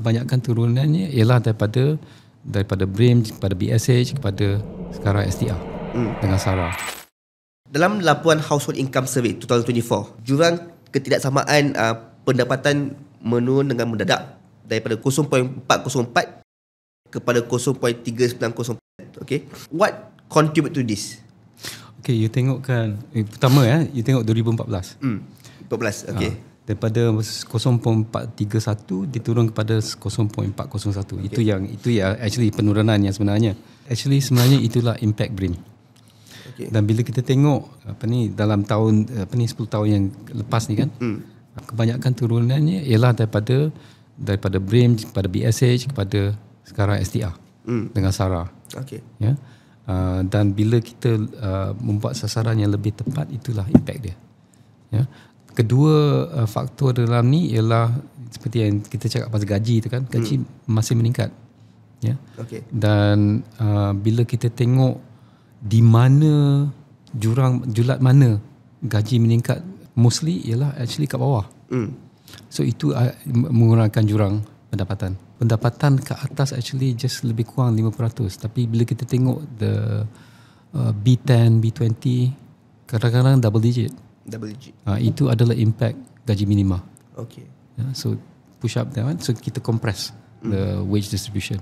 kebanyakan turunannya ialah daripada BRIM kepada BSH kepada sekarang STR dengan SARA. Dalam laporan Household Income Survey 2024, jurang ketidaksamaan pendapatan menurun dengan mendadak daripada 0.404 kepada 0.3904. Okay, what contribute to this? Okay, you tengok kan, pertama you tengok 2014. 14, okay. Daripada 0.431 diturun kepada 0.401. Itu yang actually penurunan yang sebenarnya. Sebenarnya itulah impact BRIM. Okay. Dan bila kita tengok dalam tahun 10 tahun yang lepas ni kan, kebanyakan turunannya ialah daripada BRIM kepada BSH kepada sekarang STR dengan SARA. Okay. Ya. Dan bila kita membuat sasaran yang lebih tepat, itulah impact dia. Ya. Kedua faktor dalam ni ialah seperti yang kita cakap pasal gaji tu kan, gaji masih meningkat. Ya. Okay. Dan bila kita tengok di mana julat mana gaji meningkat, mostly ialah actually kat bawah. So itu mengurangkan jurang pendapatan. Pendapatan ke atas actually just lebih kurang 5%. Tapi bila kita tengok the B10, B20 kadang-kadang double digit. Itu adalah impact gaji minima. Okay. So push up that one. So kita compress the wage distribution.